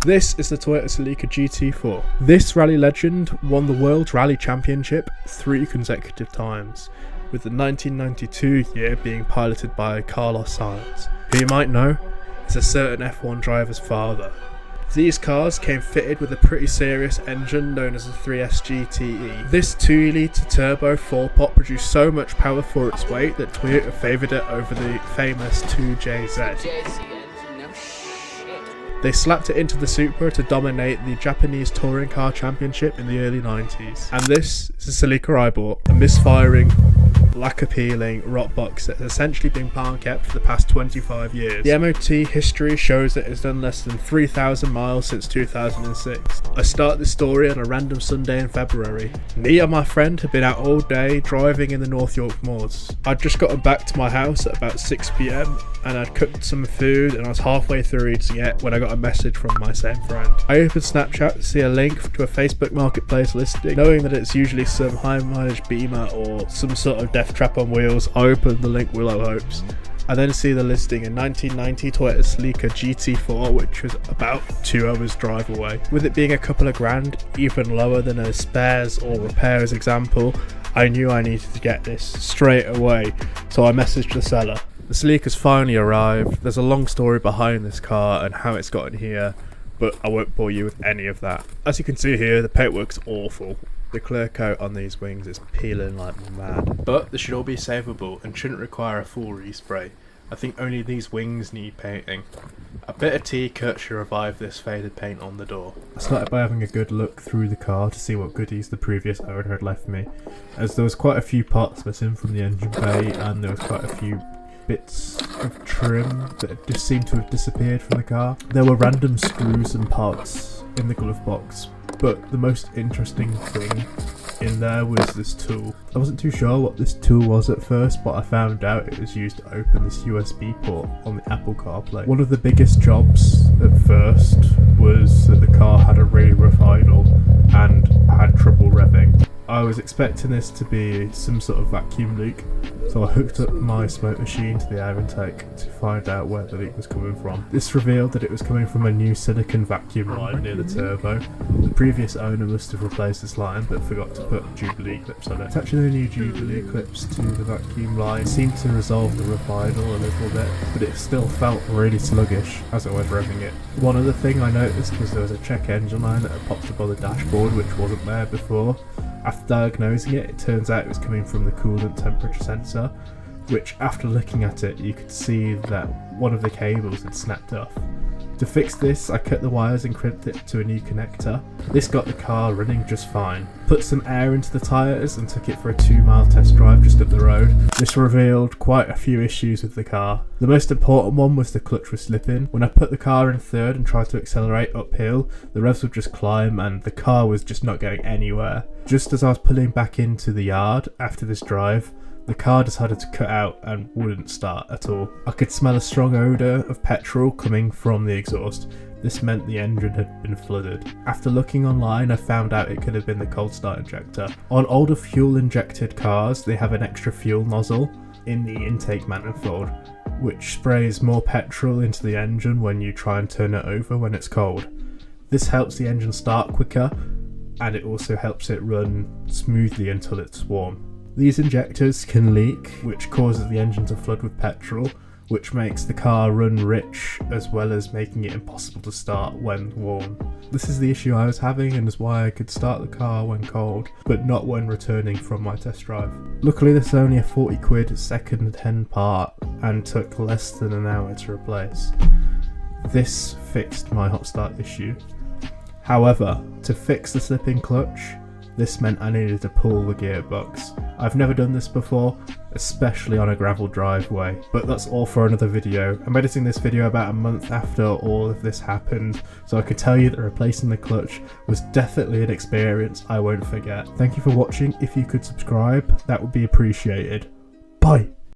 This is the Toyota Celica GT4. This rally legend won the World Rally Championship 3 consecutive times, with the 1992 year being piloted by Carlos Sainz, who you might know is a certain F1 driver's father. These cars came fitted with a pretty serious engine known as the 3S GTE. This 2-litre turbo 4-pot produced so much power for its weight that Toyota favoured it over the famous 2JZ. They slapped it into the Supra to dominate the Japanese touring car championship in the early 90s. And this is the Celica I bought, a misfiring, lack appealing rock box that has essentially been palm kept for the past 25 years. The MOT history shows that it's done less than 3,000 miles since 2006. I start this story on a random Sunday in February. Me and my friend had been out all day driving in the North York moors. I'd just gotten back to my house at about 6 PM and I'd cooked some food and I was halfway through eating it when I got a message from my same friend. I opened Snapchat to see a link to a Facebook Marketplace listing. Knowing that it's usually some high mileage Beamer or some sort of death trap on wheels, I opened the link with low hopes. I then see the listing, a 1990 Toyota Celica GT4, which was about 2 hours drive away. With it being a couple of grand, even lower than a spares or repairs example, I knew I needed to get this straight away, so I messaged the seller. The Celica's finally arrived. There's a long story behind this car and how it's gotten here, but I won't bore you with any of that. As you can see here, the paintwork's awful. The clear coat on these wings is peeling like mad. But they should all be savable and shouldn't require a full respray. I think only these wings need painting. A bit of T-cut should revive this faded paint on the door. I started by having a good look through the car to see what goodies the previous owner had left me, as there was quite a few parts missing from the engine bay and there was quite a few bits of trim that just seemed to have disappeared from the car. There were random screws and parts in the glove box, but the most interesting thing in there was this tool. I wasn't too sure what this tool was at first, but I found out it was used to open this USB port on the Apple CarPlay. One of the biggest jobs at first was that the car had a really rough idle and had trouble revving. I was expecting this to be some sort of vacuum leak, so I hooked up my smoke machine to the air intake to find out where the leak was coming from. This revealed that it was coming from a new silicone vacuum line near the turbo. The previous owner must have replaced this line but forgot to put Jubilee clips on it. Attaching the new Jubilee clips to the vacuum line seemed to resolve the rough idle a little bit, but it still felt really sluggish as I was revving it. One other thing I noticed was there was a check engine line that had popped up on the dashboard which wasn't there before. After diagnosing it, it turns out it was coming from the coolant temperature sensor, which after looking at it you could see that one of the cables had snapped off. To fix this, I cut the wires and crimped it to a new connector. This got the car running just fine. Put some air into the tyres and took it for a 2-mile test drive just up the road. This revealed quite a few issues with the car. The most important one was the clutch was slipping. When I put the car in third and tried to accelerate uphill, the revs would just climb and the car was just not going anywhere. Just as I was pulling back into the yard after this drive, the car decided to cut out and wouldn't start at all. I could smell a strong odour of petrol coming from the exhaust. This meant the engine had been flooded. After looking online, I found out it could have been the cold start injector. On older fuel injected cars, they have an extra fuel nozzle in the intake manifold, which sprays more petrol into the engine when you try and turn it over when it's cold. This helps the engine start quicker, and it also helps it run smoothly until it's warm. These injectors can leak, which causes the engine to flood with petrol, which makes the car run rich as well as making it impossible to start when warm. This is the issue I was having and is why I could start the car when cold, but not when returning from my test drive. Luckily this is only a 40 quid second-hand part and took less than an hour to replace. This fixed my hot start issue. However, to fix the slipping clutch, this meant I needed to pull the gearbox. I've never done this before, especially on a gravel driveway, but that's all for another video. I'm editing this video about a month after all of this happened, so I could tell you that replacing the clutch was definitely an experience I won't forget. Thank you for watching. If you could subscribe, that would be appreciated. Bye!